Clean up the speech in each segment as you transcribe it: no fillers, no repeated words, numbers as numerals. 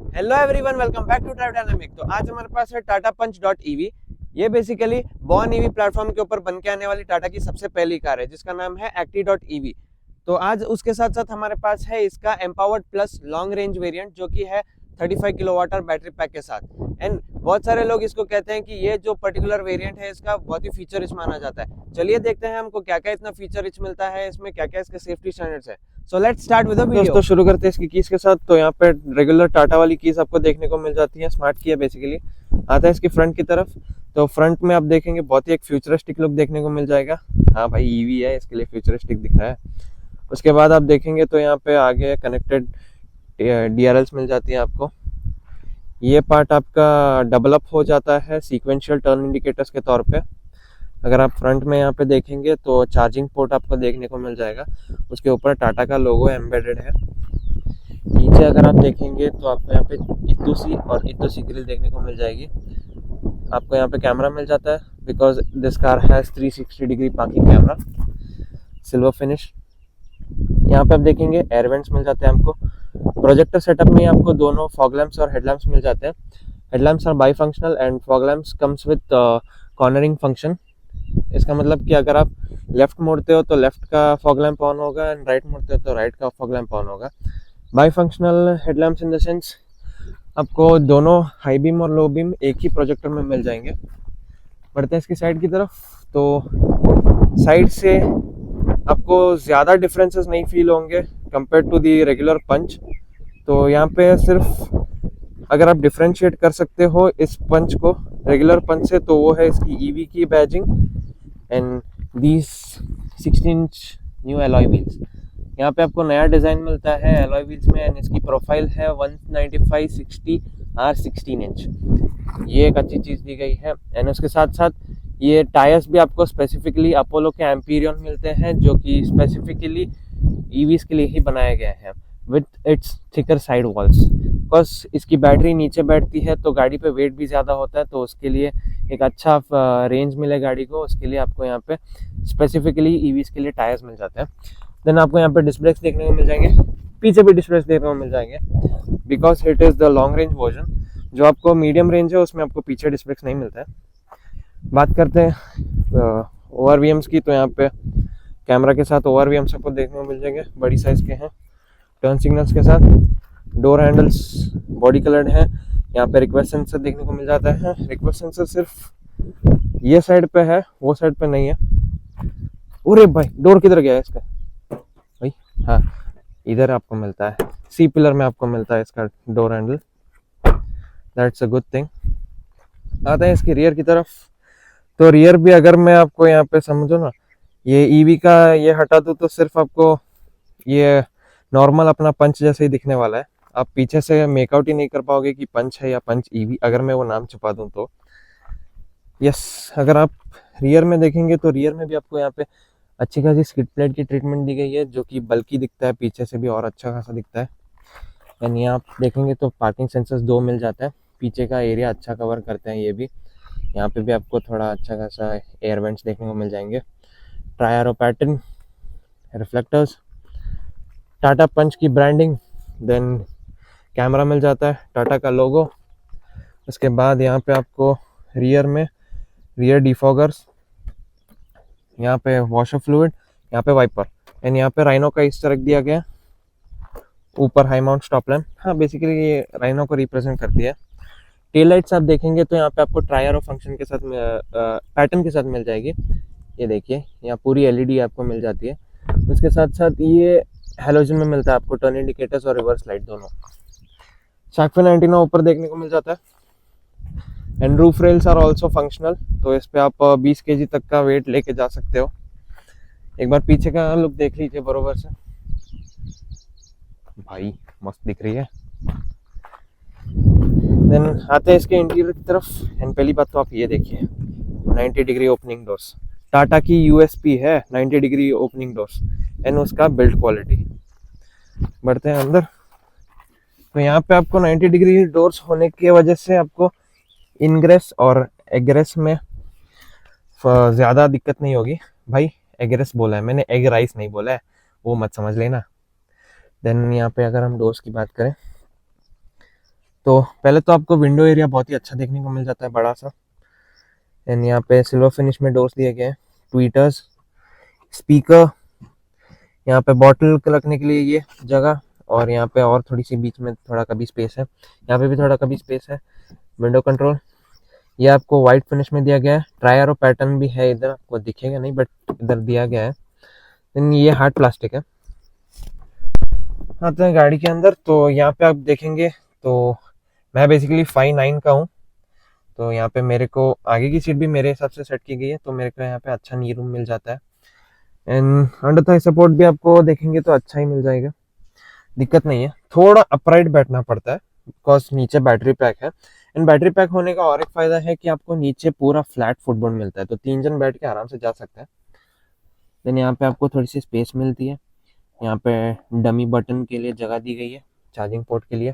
Hello everyone, welcome back to Drive Dynamic. तो आज हमारे पास है टाटा पंच डॉट ईवी। ये बेसिकली बॉर्न ईवी प्लेटफॉर्म के ऊपर बन के आने वाली टाटा की सबसे पहली कार है जिसका नाम है एक्टी डॉट ईवी। तो आज उसके साथ साथ हमारे पास है इसका empowered plus long range variant जो कि है 35 किलोवाट और बैटरी पैक के साथ। एंड बहुत सारे लोग इसको कहते हैं कि ये जो पर्टिकुलर वेरिएंट है इसका बहुत ही फीचर रिच माना जाता है। चलिए देखते हैं हमको क्या क्या इतना फीचर रिच मिलता है, इसमें क्या क्या इसके सेफ्टी स्टैंडर्ड्स है। So let's start with the video. दोस्तों शुरू करते हैं इसकी कीज के साथ। तो यहाँ पे रेगुलर टाटा वाली कीज आपको देखने को मिल जाती है, स्मार्ट की है बेसिकली। आता है इसकी फ्रंट की तरफ। तो फ्रंट में आप देखेंगे बहुत ही एक फ्यूचरिस्टिक लुक देखने को मिल जाएगा। हाँ भाई, ईवी है इसके लिए फ्यूचरिस्टिक दिख रहा है। उसके बाद आप देखेंगे तो यहाँ पे आगे कनेक्टेड DRLs मिल जाती है आपको। ये पार्ट आपका डेवलप हो जाता है सीक्वेंशियल टर्न इंडिकेटर्स के तौर पे। अगर आप फ्रंट में यहाँ पे देखेंगे तो चार्जिंग पोर्ट आपको देखने को मिल जाएगा, उसके ऊपर टाटा का लोगो एम्बेडेड है। नीचे अगर आप देखेंगे तो आपको यहाँ पे इतुसी और इतुसी ग्रिल देखने को मिल जाएगी। आपको यहाँ पे कैमरा मिल जाता है because this car has 360 degree parking camera, silver finish. यहाँ पे आप देखेंगे एयर वेंट्स मिल जाते हैं आपको। प्रोजेक्टर सेटअप में आपको दोनों फॉग लैंप्स और हेडलैम्प्स मिल जाते हैं। Headlamps are bi functional and fog lamps comes with cornering function. इसका मतलब कि अगर आप लेफ्ट मोड़ते हो तो लेफ्ट का फॉग लैंप ऑन होगा एंड राइट मोड़ते हो तो राइट का फॉग लैंप ऑन होगा। By functional headlamps in the sense आपको दोनों हाई बीम और लो बीम एक ही प्रोजेक्टर में मिल जाएंगे। बढ़ते हैं इसकी साइड की तरफ। तो साइड से आपको ज़्यादा डिफरेंसेस नहीं फील होंगे कंपेयर टू दी रेगुलर पंच। तो यहाँ पे सिर्फ अगर आप डिफ्रेंशिएट कर सकते हो इस पंच को रेगुलर पंच से तो वो है इसकी ईवी की badging and these 16 inch new alloy wheels. यहाँ पे आपको नया डिज़ाइन मिलता है एलॉय व्हील्स में एंड इसकी प्रोफाइल है 195/60 R16 इंच। ये एक अच्छी चीज़ दी गई है। एंड उसके साथ साथ ये टायर्स भी आपको स्पेसिफिकली अपोलो के एम्पीरियन मिलते हैं जो कि स्पेसिफिकली ईवीज के लिए ही बनाए गए हैं with its thicker side walls. Because इसकी बैटरी नीचे बैठती है तो गाड़ी पे वेट भी ज़्यादा होता है, तो उसके लिए एक अच्छा रेंज मिले गाड़ी को, उसके लिए आपको यहाँ पे स्पेसिफिकली ईवीज के लिए टायर्स मिल जाते हैं। देन आपको यहाँ पे डिस्क ब्रेक्स देखने को मिल जाएंगे, पीछे भी डिस्क ब्रेक्स देखने को मिल जाएंगे because it is the long range version. जो आपको मीडियम रेंज है उसमें आपको पीछे डिस्क ब्रेक्स नहीं मिलता है। बात करते हैं ORVMs की। तो यहाँ पे कैमरा के साथ ORVMs आपको देखने को मिल जाएंगे, बड़ी साइज़ के हैं, टर्न सिग्नल्स के साथ। डोर हैंडल्स बॉडी कलर्ड हैं। यहाँ पे रिक्वेस्ट सेंसर देखने को मिल जाता है। रिक्वेस्ट सेंसर सिर्फ ये साइड पे है, वो साइड पे नहीं है। अरे भाई, डोर किधर गया है इसका भाई? हाँ, इधर आपको मिलता है, सी पिलर में आपको मिलता है इसका door handle. That's a good thing. आता है इसकी रियर की तरफ। तो रियर भी अगर मैं आपको यहाँ पे समझो ना, ये ईवी का ये हटा दूँ तो सिर्फ आपको ये नॉर्मल अपना पंच जैसे ही दिखने वाला है। आप पीछे से मेकआउट ही नहीं कर पाओगे कि पंच है या पंच ईवी, अगर मैं वो नाम छुपा दूँ तो। यस, अगर आप रियर में देखेंगे तो रियर में भी आपको यहाँ पे अच्छी खासी स्किड प्लेट की ट्रीटमेंट दी गई है जो कि बल्कि दिखता है, पीछे से भी और अच्छा खासा दिखता है। एंड यहाँ आप देखेंगे तो पार्किंग सेंसर्स 2 मिल जाता है, पीछे का एरिया अच्छा कवर करते हैं ये भी। यहाँ पे भी आपको थोड़ा अच्छा खासा एयर वेंट्स देखने को मिल जाएंगे। ट्रायरो पैटर्न, रिफ्लेक्टर्स, टाटा पंच की ब्रांडिंग, देन कैमरा मिल जाता है, टाटा का लोगो। उसके बाद यहाँ पे आपको रियर में रियर डिफॉगर्स, यहाँ पे वॉशर फ्लूइड, यहाँ पे वाइपर एंड यहाँ पे राइनो का इस तरह दिया गया। ऊपर हाई माउंट स्टॉप लैम्प, हाँ बेसिकली ये राइनो को रिप्रेजेंट करती है। टेल लाइट्स आप देखेंगे तो यहाँ पे आपको ट्रायरो फंक्शन के साथ पैटर्न के साथ मिल जाएगी। ये देखिए, यहाँ पूरी LED आपको मिल जाती है। उसके साथ साथ ये हेलोजन में मिलता है आपको टर्न इंडिकेटर्स और रिवर्स लाइट दोनों। शार्क फिन एंटीना ऊपर देखने को मिल जाता है and roof rails are also functional. तो इस पे आप 20 kg तक का वेट लेके जा सकते हो। एक बार पीछे का लुक देख लीजिए बरोबर से, भाई मस्त दिख रही है। देन आते हैं इसके इंटीरियर की तरफ एंड पहली बात तो आप ये देखिए 90 डिग्री ओपनिंग डोर्स। टाटा की USP है 90 डिग्री ओपनिंग डोर्स एंड उसका बिल्ड क्वालिटी। बढ़ते हैं अंदर। तो यहाँ पे आपको 90 डिग्री डोर्स होने की वजह से आपको इनग्रेस और एग्रेस में ज़्यादा दिक्कत नहीं होगी। भाई एग्रेस बोला है मैंने, एग राइस नहीं बोला है, वो मत समझ लेना। देन यहाँ पे अगर हम डोर्स की बात करें तो पहले तो आपको विंडो एरिया बहुत ही अच्छा देखने को मिल जाता है, बड़ा सा। एंड यहाँ पे सिल्वर फिनिश में डोर्स दिए गए हैं, ट्वीटर्स, स्पीकर, यहाँ पे बॉटल रखने के लिए ये जगह, और यहाँ पे और थोड़ी सी बीच में थोड़ा कभी स्पेस है, यहाँ पे भी थोड़ा कभी स्पेस है। विंडो कंट्रोल ये आपको वाइट फिनिश में दिया गया है, ट्राई एरो पैटर्न भी है, इधर आपको दिखेगा नहीं बट इधर दिया गया है। देन ये हार्ड प्लास्टिक है। आते हैं गाड़ी के अंदर, तो यहाँ पे आप देखेंगे तो मैं बेसिकली 5'9" का हूँ, तो यहाँ पे मेरे को आगे की सीट भी मेरे हिसाब से सेट की गई है, तो मेरे को यहाँ पे अच्छा नी रूम मिल जाता है। एंड अंडर थाई सपोर्ट भी आपको देखेंगे तो अच्छा ही मिल जाएगा, दिक्कत नहीं है। थोड़ा अपराइट बैठना पड़ता है बिकॉज नीचे बैटरी पैक है। एंड बैटरी पैक होने का और एक फायदा है कि आपको नीचे पूरा फ्लैट फुटबोर्ड मिलता है, तो 3 जन बैठ के आराम से जा सकते हैं। देन यहाँ पे आपको थोड़ी सी स्पेस मिलती है, यहाँ पे डमी बटन के लिए जगह दी गई है, चार्जिंग पोर्ट के लिए।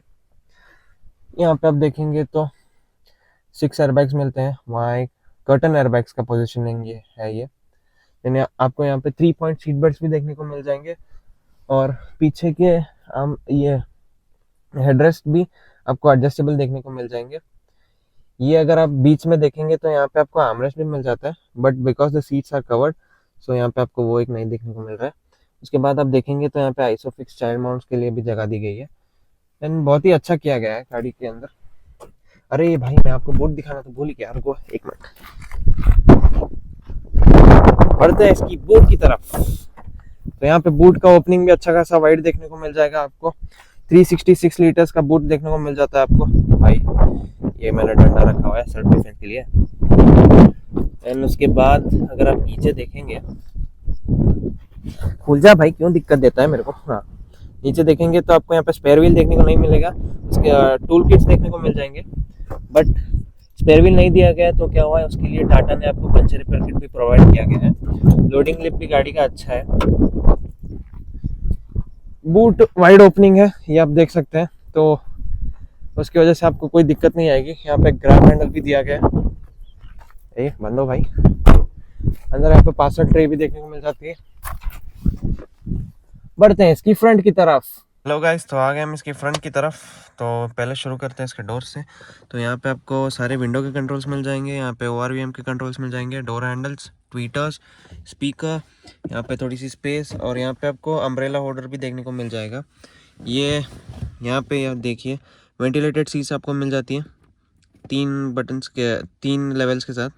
यहाँ पे आप देखेंगे तो 6 एयरबैग्स मिलते हैं, वहाँ एक कर्टन एयरबैग्स का पोजिशनिंग ये है ये। देन आपको यहाँ पे 3 पॉइंट सीट बेल्ट भी देखने को मिल जाएंगे, और पीछे के ये हेडरेस्ट भी आपको एडजस्टेबल देखने को मिल जाएंगे। ये अगर आप बीच में देखेंगे तो यहाँ पे आपको आर्मरेस्ट भी मिल जाता है, but because the seats are covered so यहाँ पे आपको वो एक नहीं देखने को मिल रहा है। उसके बाद आप देखेंगे तो यहाँ पे आइसोफिक्स चाइल्ड माउंट्स के लिए भी जगह दी गई है, एंड बहुत ही अच्छा किया गया है गाड़ी के अंदर। अरे भाई मैं आपको बोर्ड दिखाना तो भूल ही गया, रुको एक मिनट। बढ़ते हैं इसकी बोर्ड की तरफ, तो यहाँ पे बूट का ओपनिंग भी अच्छा खासा वाइड देखने को मिल जाएगा आपको। 366 लीटर्स का बूट देखने को मिल जाता है आपको। भाई ये मैंने डंडा रखा हुआ है सेल्फ डिफेंस के लिए। एंड उसके बाद अगर आप नीचे देखेंगे, खुल जा भाई, क्यों दिक्कत देता है मेरे को। हाँ, नीचे देखेंगे तो आपको यहाँ पे स्पेयर व्हील देखने को नहीं मिलेगा, उसके टूल किट्स देखने को मिल जाएंगे, बट स्पेयर व्हील नहीं दिया गया है। तो क्या हुआ है, उसके लिए टाटा ने आपको पंचर रिपेयर किट भी प्रोवाइड किया गया है। लोडिंग लिप भी गाड़ी का अच्छा है। बूट वाइड ओपनिंग है, ये आप देख सकते हैं, तो उसकी वजह से आपको कोई दिक्कत नहीं आएगी। यहाँ पे ग्रैब हैंडल भी दिया गया है। बंद हो भाई। अंदर यहाँ पे पार्सल ट्रे भी देखने को मिल जाती है। बढ़ते हैं इसकी फ्रंट की तरफ। हेलो गाइस, तो आ गए हम इसकी फ्रंट की तरफ। तो पहले शुरू करते हैं इसके डोर से। तो यहाँ पे आपको सारे विंडो के कंट्रोल्स मिल जाएंगे, यहाँ पे ORVM के कंट्रोल्स मिल जाएंगे, डोर हैंडल्स, ट्वीटर्स, स्पीकर, यहाँ पे थोड़ी सी स्पेस, और यहाँ पे आपको अम्ब्रेला होल्डर भी देखने को मिल जाएगा। ये यहाँ पे आप देखिए वेंटिलेटेड सीट्स आपको मिल जाती हैं 3 लेवल्स के साथ,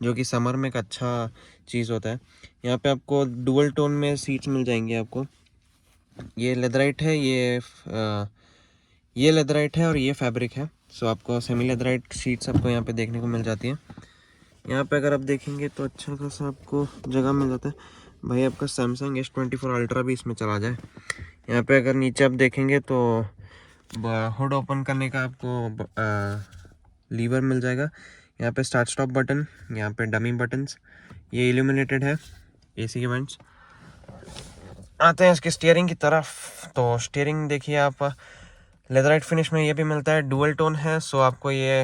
जो कि समर में एक अच्छा चीज़ होता है। यहाँ पे आपको डुअल टोन में सीट्स मिल जाएंगी आपको। ये लेदराइट है, ये लेदराइट है और ये फैब्रिक है। सो आपको सेमी लेदराइट सीट्स आपको यहाँ पे देखने को मिल जाती हैं। यहाँ पे अगर आप देखेंगे तो अच्छा खासा आपको जगह मिल जाता है। भाई आपका सैमसंग S24 अल्ट्रा भी इसमें चला जाए। यहाँ पे अगर नीचे आप देखेंगे तो हुड ओपन करने का आपको लीवर मिल जाएगा। यहाँ पे स्टार्ट स्टॉप बटन, यहाँ पे डमी बटन्स, ये इल्यूमिनेटेड है, AC के वेंट्स। आते हैं इसके स्टीयरिंग की तरफ। तो स्टीयरिंग देखिए आप, लेदराइट फिनिश में ये भी मिलता है, डुअल टोन है, सो आपको ये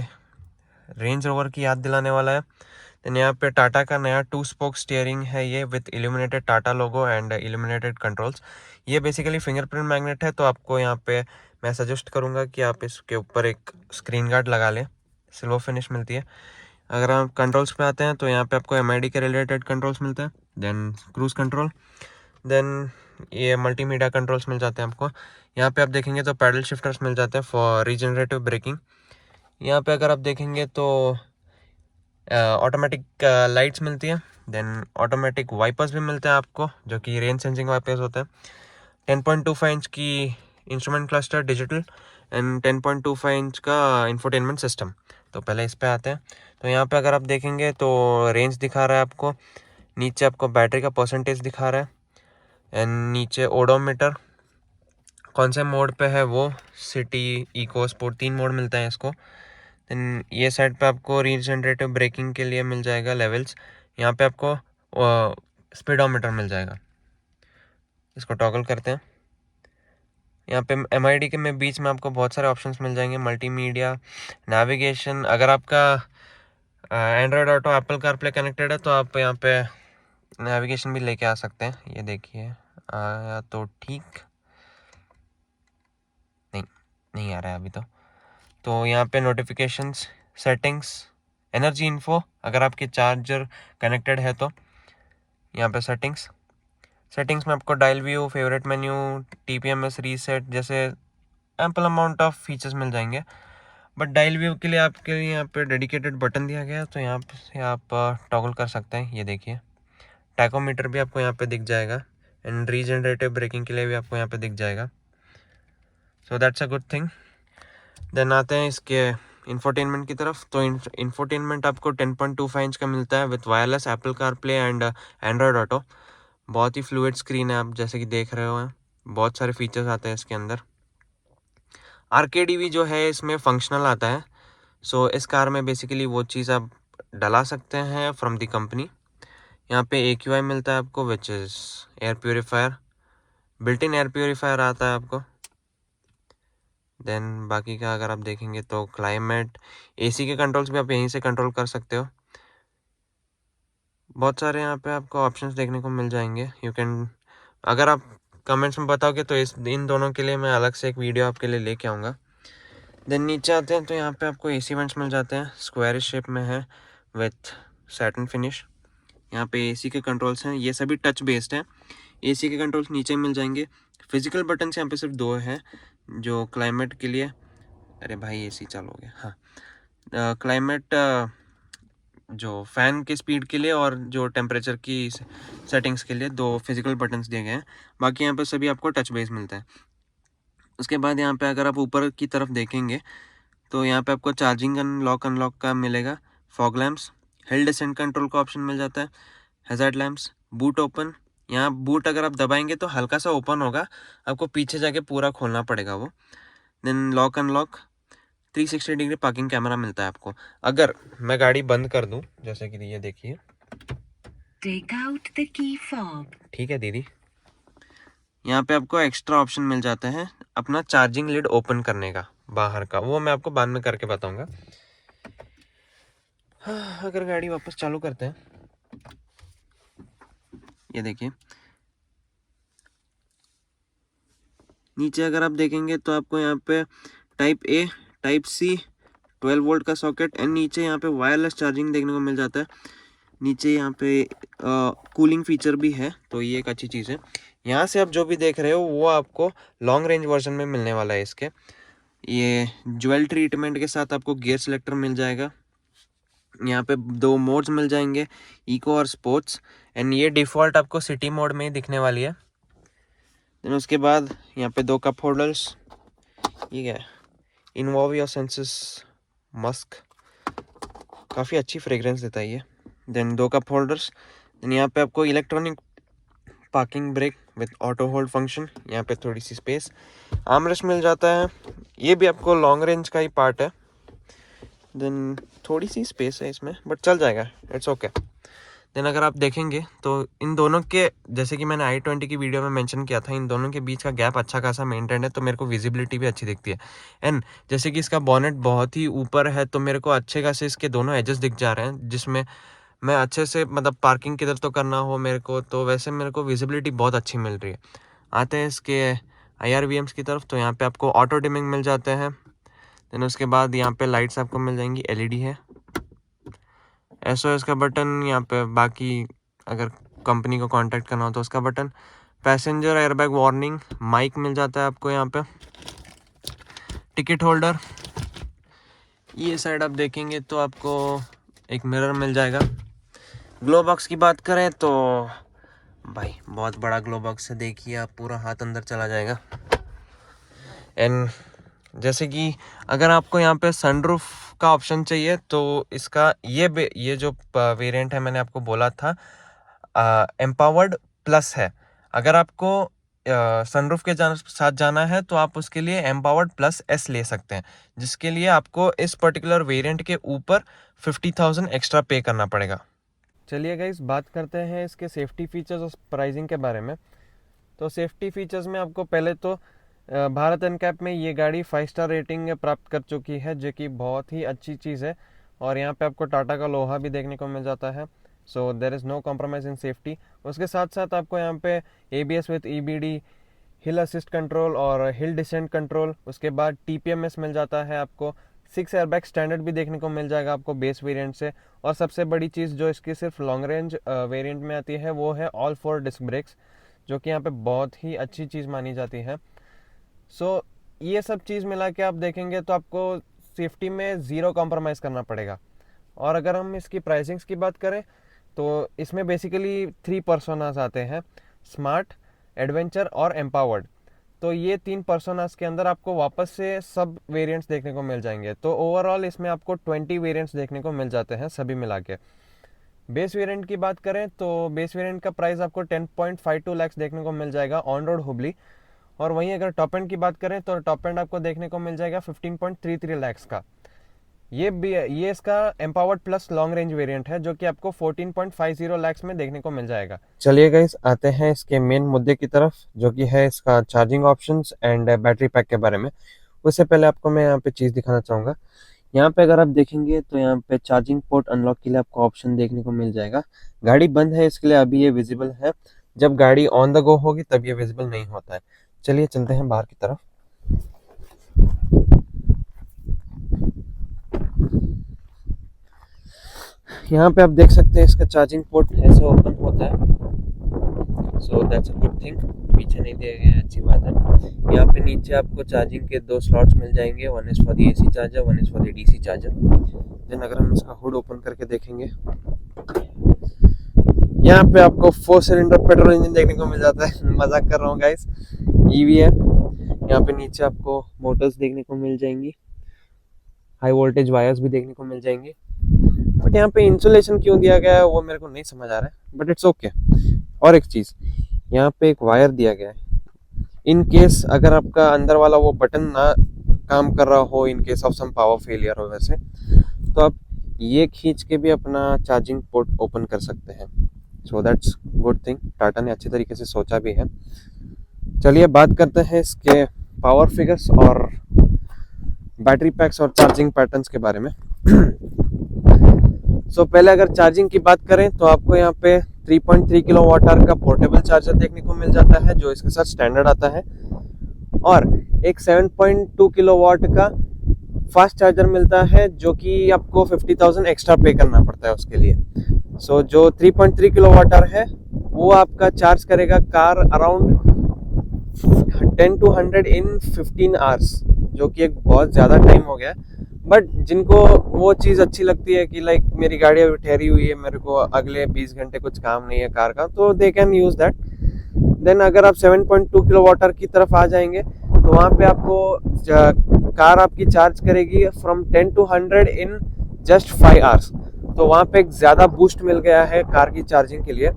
रेंज रोवर की याद दिलाने वाला है। देन यहाँ पे टाटा का नया 2 स्पोक स्टीयरिंग है ये, with illuminated Tata logo and illuminated controls. ये बेसिकली फिंगरप्रिंट मैग्नेट है, तो आपको यहाँ पे मैं सजेस्ट करूँगा कि आप इसके ऊपर एक स्क्रीन गार्ड लगा लें, सिल्वर फिनिश मिलती है। अगर आप कंट्रोल्स पे आते हैं तो यहाँ पे आपको MID के रिलेटेड कंट्रोल्स मिलते हैं, देन क्रूज कंट्रोल, देन ये मल्टीमीडिया कंट्रोल्स मिल जाते हैं आपको। यहाँ पे आप देखेंगे तो पैडल शिफ्टर्स मिल जाते हैं फॉर रीजनरेटिव ब्रेकिंग। यहाँ पे अगर आप देखेंगे तो ऑटोमेटिक लाइट्स मिलती हैं, देन ऑटोमेटिक वाइपर्स भी मिलते हैं आपको, जो कि रेन सेंसिंग वाइपर्स होते हैं। 10.25 इंच की instrument cluster digital, and 10.25 inch का इंफोटेनमेंट सिस्टम। तो पहले इस पे आते हैं। तो यहाँ पे अगर आप देखेंगे तो रेंज दिखा रहा है आपको, नीचे आपको बैटरी का परसेंटेज दिखा रहा है, एंड नीचे ओडोमीटर कौन से मोड पे है वो, सिटी, इको, स्पोर्ट, 3 मोड मिलता है इसको। देन ये साइड पे आपको रीजनरेटिव ब्रेकिंग के लिए मिल जाएगा लेवल्स। यहाँ पे आपको स्पीडोमीटर मिल जाएगा, इसको टॉगल करते हैं। यहाँ पे MID के में बीच में आपको बहुत सारे ऑप्शंस मिल जाएंगे, मल्टीमीडिया, नेविगेशन। अगर आपका Android auto Apple CarPlay connected है तो आप यहाँ पे नेविगेशन भी लेके आ सकते हैं। ये देखिए आया तो ठीक नहीं, नहीं आ रहा है अभी तो यहाँ पे नोटिफिकेशंस, सेटिंग्स, एनर्जी इन्फो, अगर आपके चार्जर कनेक्टेड है तो यहाँ पे सेटिंग्स में आपको dial view, favourite menu, TPMS reset जैसे एम्पल अमाउंट ऑफ फीचर्स मिल जाएंगे। बट डायल व्यू के लिए आपके लिए यहाँ पे डेडिकेटेड बटन दिया गया है, तो यहाँ से आप टॉगल कर सकते हैं। ये देखिए, टैकोमीटर भी आपको यहाँ पे दिख जाएगा एंड रीजनरेटिव ब्रेकिंग के लिए भी आपको यहाँ पे दिख जाएगा। So that's a good thing. Then आते हैं इसके इंफोटेनमेंट की तरफ। तो इंफोटेनमेंट आपको 10.25 इंच का मिलता है with wireless Apple CarPlay and Android auto. बहुत ही फ्लूइड स्क्रीन है, आप जैसे कि देख रहे हो। बहुत सारे फीचर्स आते हैं इसके अंदर। RKDV जो है इसमें फंक्शनल आता है। सो इस कार में बेसिकली वो चीज़ आप डला सकते हैं फ्रॉम द कंपनी। यहाँ पे AQI मिलता है आपको, which is air purifier, built in air purifier आता है आपको। देन बाकी का अगर आप देखेंगे तो क्लाइमेट, AC के कंट्रोल्स भी आप यहीं से कंट्रोल कर सकते हो। बहुत सारे यहाँ पे आपको ऑप्शंस देखने को मिल जाएंगे। यू कैन, अगर आप कमेंट्स में बताओगे तो इन दोनों के लिए मैं अलग से एक वीडियो आपके लिए लेके आऊँगा। देन नीचे आते हैं तो यहाँ पे आपको AC वेंट्स मिल जाते हैं, स्क्वायर शेप में है विथ सैटिन फिनिश। यहाँ पे AC के कंट्रोल्स हैं, ये सभी टच बेस्ड हैं। AC के कंट्रोल्स नीचे मिल जाएंगे। फिजिकल बटन्स यहाँ पे सिर्फ 2 हैं, जो क्लाइमेट के लिए, अरे भाई AC चालू हो गया, हाँ, क्लाइमेट जो फ़ैन की स्पीड के लिए और जो टेम्परेचर की सेटिंग्स के लिए 2 फिजिकल बटन्स दिए गए हैं। बाकी यहाँ पे सभी आपको टच बेस मिलता है। उसके बाद यहाँ पे अगर आप ऊपर की तरफ देखेंगे तो यहाँ पे आपको चार्जिंग लॉक अनलॉक का मिलेगा, fog lamps, hill descent control का ऑप्शन मिल जाता है, हैज़ार्ड लैम्प्स, बूट ओपन। यहाँ बूट अगर आप दबाएंगे तो हल्का सा ओपन होगा, आपको पीछे जाके पूरा खोलना पड़ेगा वो। Then lock unlock, 360 degree parking camera मिलता है आपको। अगर मैं गाड़ी बंद कर दूं, जैसे कि ये देखिए, take out the key fob, ठीक है दीदी, यहाँ पे आपको एक्स्ट्रा ऑप्शन मिल जाते हैं अपना चार्जिंग लिड ओपन करने का, बाहर का, वो मैं आपको बाद में करके बताऊंगा। हाँ, अगर गाड़ी वापस चालू करते हैं, ये देखिए नीचे अगर आप देखेंगे तो आपको यहाँ पे type A, type C, 12 volt का सॉकेट एंड नीचे यहाँ पे वायरलेस चार्जिंग देखने को मिल जाता है। नीचे यहाँ पे कूलिंग फीचर भी है, तो ये एक अच्छी चीज़ है। यहाँ से आप जो भी देख रहे हो वो आपको लॉन्ग रेंज वर्जन में मिलने वाला है इसके। ये ज्वेल ट्रीटमेंट के साथ आपको गियर सिलेक्टर मिल जाएगा। यहाँ पे 2 मोड्स मिल जाएंगे, इको और स्पोर्ट्स, एंड ये डिफ़ॉल्ट आपको सिटी मोड में ही दिखने वाली है। देन उसके बाद यहाँ पे 2 कप होल्डर्स, ये क्या है, इन्वॉल्व योर सेंसेस मस्क, काफ़ी अच्छी फ्रेग्रेंस देता है ये। Then 2 cup holders. देन यहाँ पे आपको electronic parking brake with auto hold function, यहाँ पे थोड़ी सी स्पेस, आर्मरेस्ट मिल जाता है, ये भी आपको लॉन्ग रेंज का ही पार्ट है। देन थोड़ी सी स्पेस है इसमें बट चल जाएगा, इट्स ओके। देन अगर आप देखेंगे तो इन दोनों के, जैसे कि मैंने i20 की वीडियो में मेंशन किया था, इन दोनों के बीच का गैप अच्छा खासा मेंटेन है, तो मेरे को विजिबिलिटी भी अच्छी दिखती है। एंड जैसे कि इसका बॉनेट बहुत ही ऊपर है, तो मेरे को अच्छे खासे इसके दोनों एजेस दिख जा रहे हैं, जिसमें मैं अच्छे से, मतलब पार्किंग किधर तो करना हो मेरे को, तो वैसे मेरे को विजिबिलिटी बहुत अच्छी मिल रही है। आते हैं इसके IRVMs की तरफ, तो यहाँ पे आपको ऑटो डिमिंग मिल जाते हैं। देन उसके बाद यहाँ पे लाइट्स आपको मिल जाएंगी, LED है, SOS का बटन यहाँ पे, बाकी अगर कंपनी को कांटेक्ट करना हो तो उसका button, passenger airbag warning, mic मिल जाता है आपको यहाँ पे, टिकट होल्डर। ये साइड आप देखेंगे तो आपको एक मिरर मिल जाएगा। ग्लो बॉक्स की बात करें तो भाई बहुत बड़ा ग्लो बॉक्स है, देखिए आप, पूरा हाथ अंदर चला जाएगा। एंड जैसे कि अगर आपको यहाँ पे सनरूफ का ऑप्शन चाहिए तो इसका ये जो वेरिएंट है, मैंने आपको बोला था एम्पावर्ड प्लस है। अगर आपको सनरूफ के साथ जाना है तो आप उसके लिए एम्पावर्ड प्लस S ले सकते हैं, जिसके लिए आपको इस पर्टिकुलर वेरिएंट के ऊपर 50,000 एक्स्ट्रा पे करना पड़ेगा। चलिए गाइस, बात करते हैं इसके सेफ्टी फीचर्स और प्राइसिंग के बारे में। तो सेफ्टी फीचर्स में आपको पहले तो भारत एनकैप में ये गाड़ी 5 स्टार रेटिंग प्राप्त कर चुकी है, जो कि बहुत ही अच्छी चीज़ है। और यहाँ पे आपको टाटा का लोहा भी देखने को मिल जाता है, so there is no compromise in safety. उसके साथ साथ आपको यहाँ पे ABS with EBD, hill assist control और हिल डिसेंट कंट्रोल, उसके बाद TPMS मिल जाता है आपको, 6 एयरबैग स्टैंडर्ड भी देखने को मिल जाएगा आपको बेस वेरिएंट से। और सबसे बड़ी चीज़ जो इसकी सिर्फ लॉन्ग रेंज वेरिएंट में आती है वो है ऑल 4 डिस्क ब्रेक्स, जो कि यहाँ पे बहुत ही अच्छी चीज़ मानी जाती है। सो ये सब चीज़ मिला के आप देखेंगे तो आपको सेफ्टी में ज़ीरो कॉम्प्रोमाइज़ करना पड़ेगा। और अगर हम इसकी प्राइसिंग्स की बात करें तो इसमें बेसिकली 3 पर्सोनास आते हैं, स्मार्ट, एडवेंचर और एम्पावर्ड। तो ये 3 पर्सोनास के अंदर आपको वापस से सब वेरिएंट्स देखने को मिल जाएंगे। तो ओवरऑल इसमें आपको 20 वेरिएंट्स देखने को मिल जाते हैं सभी मिला के। बेस वेरिएंट की बात करें तो बेस वेरिएंट का प्राइस आपको 10.52 लाख देखने को मिल जाएगा ऑन रोड हुबली। और वहीं अगर टॉप एंड की बात करें तो टॉप एंड आपको देखने को मिल जाएगा 15.33 लाख का। ये इसका empowered plus long range variant है, जो कि आपको 14.50 लाख में देखने को मिल जाएगा। चलिए गाइस, आते हैं इसके मेन मुद्दे की तरफ, जो कि है इसका charging options and battery pack के बारे में। उससे पहले आपको मैं यहाँ पे चीज़ दिखाना चाहूँगा। यहाँ पे अगर आप देखेंगे तो यहाँ पे चार्जिंग पोर्ट अनलॉक के लिए आपको ऑप्शन देखने को मिल जाएगा। गाड़ी बंद है इसके लिए अभी ये विजिबल है, जब गाड़ी ऑन द गो होगी तब ये विजिबल नहीं होता है। चलिए चलते हैं बाहर की तरफ। यहाँ पे आप देख सकते हैं इसका चार्जिंग पोर्ट ऐसे ओपन होता है। सो दैट्स अ गुड थिंग, पीछे नहीं दिए गए हैं, अच्छी बात है। यहाँ पे नीचे आपको चार्जिंग के 2 स्लॉट्स मिल जाएंगे, 1 is for the AC charger, 1 is for the DC charger. Then अगर हम इसका हुड ओपन करके देखेंगे, यहाँ पे आपको 4 सिलेंडर पेट्रोल इंजन देखने को मिल जाता है। मजाक कर रहा हूँ गाइस, EV है। यहाँ पे नीचे आपको मोटर्स देखने को मिल जाएंगी, हाई वोल्टेज वायर्स भी देखने को मिल जाएंगे। बट यहाँ पे इंसुलेशन क्यों दिया गया है वो मेरे को नहीं समझ आ रहा है, बट इट्स ओके। और एक चीज़, यहाँ पे एक वायर दिया गया है, इन केस अगर आपका अंदर वाला वो बटन ना काम कर रहा हो, in case of some power failure हो वैसे, तो आप ये खींच के भी अपना चार्जिंग पोर्ट ओपन कर सकते हैं। So that's good thing, Tata ने अच्छी तरीके से सोचा भी है। चलिए बात करते हैं इसके पावर फिगर्स और बैटरी पैक्स और चार्जिंग पैटर्न्स के बारे में। सो पहले अगर चार्जिंग की बात करें तो आपको यहाँ पे 3.3 किलोवाट आवर का पोर्टेबल चार्जर देखने को मिल जाता है, जो इसके साथ स्टैंडर्ड आता है। और एक 7.2 किलोवाट का फास्ट चार्जर मिलता है, जो कि आपको 50,000 एक्स्ट्रा पे करना पड़ता है उसके लिए। सो जो 3.3 किलोवाट आवर है वो आपका चार्ज करेगा car around 10 to 100 in 15 hours, जो कि एक बहुत ज़्यादा टाइम हो गया। बट जिनको वो चीज़ अच्छी लगती है कि लाइक मेरी गाड़ी अभी ठहरी हुई है, मेरे को अगले 20 घंटे कुछ काम नहीं है कार का, तो they can use that. Then अगर आप 7.2 किलोवाट आवर की तरफ आ जाएंगे तो वहाँ पे आपको कार आपकी चार्ज करेगी from 10 to 100 in just 5 hours. तो वहाँ पे एक ज़्यादा बूस्ट मिल गया है कार की चार्जिंग के लिए।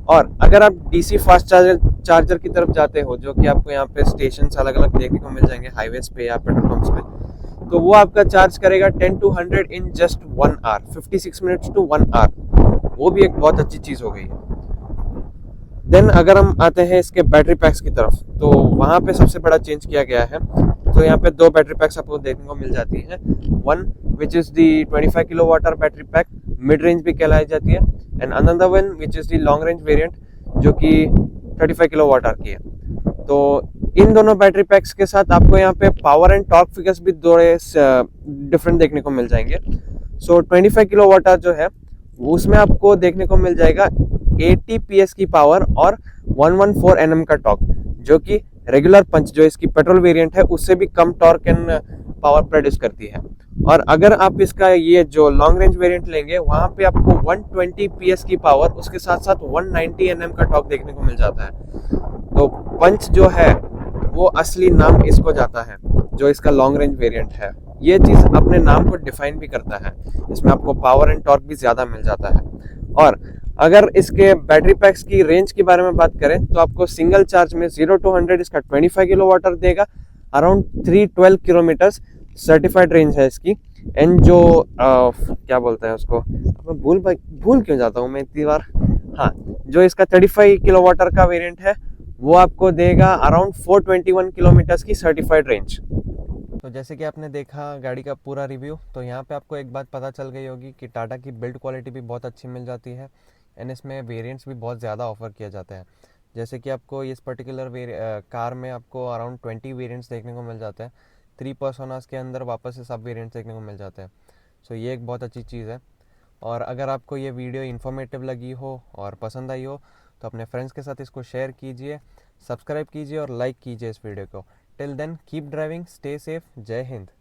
और अगर आप DC फास्ट चार्जर की तरफ जाते हो, जो कि आपको यहाँ पे स्टेशन अलग अलग देखने को मिल जाएंगे हाईवेज पे या पेट्रोल पंप्स पे, तो वो आपका चार्ज करेगा 10 to 100 in just 1 hour, 56 minutes to 1 hour. वो भी एक बहुत अच्छी चीज़ हो गई है। देन अगर हम आते हैं इसके बैटरी पैक्स की तरफ, तो वहाँ पे सबसे बड़ा चेंज किया गया है। तो यहाँ पे 2 बैटरी पैक्स आपको देखने को मिल जाती हैं, one which is the 25 kilowatt hour battery pack, mid range भी कहलाई जाती है, and another one which is the long range variant, जो कि 35 किलोवाट आवर की है। तो इन दोनों बैटरी पैक्स के साथ आपको यहाँ पे पावर एंड टॉर्क फिगर्स भी थोड़े डिफरेंट देखने को मिल जाएंगे। सो 25 किलोवाट आवर जो है उसमें आपको देखने को मिल जाएगा 80 PS की पावर और 114 Nm का टॉर्क, जो कि रेगुलर पंच जो इसकी पेट्रोल वेरिएंट है उससे भी कम टॉर्क एंड पावर प्रोड्यूस करती है। और अगर आप इसका ये जो लॉन्ग रेंज वेरिएंट लेंगे वहाँ पे आपको 120 PS की पावर, उसके साथ साथ 190 Nm का टॉर्क देखने को मिल जाता है। तो पंच जो है वो असली नाम इसको जाता है, जो इसका लॉन्ग रेंज वेरिएंट है। ये चीज़ अपने नाम को डिफाइन भी करता है, इसमें आपको पावर एंड टॉर्क भी ज़्यादा मिल जाता है। और अगर इसके बैटरी पैक्स की रेंज के बारे में बात करें तो आपको सिंगल चार्ज में 0 to 100 इसका 25 किलोवाट आवर देगा, अराउंड 312 किलोमीटर्स सर्टिफाइड रेंज है इसकी। एंड जो क्या बोलते हैं उसको, मैं भूल क्यों जाता हूँ मैं इतनी बार। हाँ, जो इसका 35 किलोवाट आवर का वेरिएंट है वो आपको देगा अराउंड 421 किलोमीटर्स की सर्टिफाइड रेंज। तो जैसे कि आपने देखा गाड़ी का पूरा रिव्यू, तो यहाँ पे आपको एक बात पता चल गई होगी कि टाटा की बिल्ड क्वालिटी भी बहुत अच्छी मिल जाती है, एंड इसमें वेरिएंट्स भी बहुत ज़्यादा ऑफर किए जाते हैं। जैसे कि आपको इस पर्टिकुलर कार में आपको अराउंड 20 वेरिएंट्स देखने को मिल जाते हैं। 3 पर्सोनास के अंदर वापस से सब वेरिएंट्स देखने को मिल जाते हैं। सो ये एक बहुत अच्छी चीज़ है। और अगर आपको ये वीडियो इन्फॉर्मेटिव लगी हो और पसंद आई हो तो अपने फ्रेंड्स के साथ इसको शेयर कीजिए, सब्सक्राइब कीजिए और लाइक कीजिए इस वीडियो को। Till then keep driving, stay safe, जय हिंद।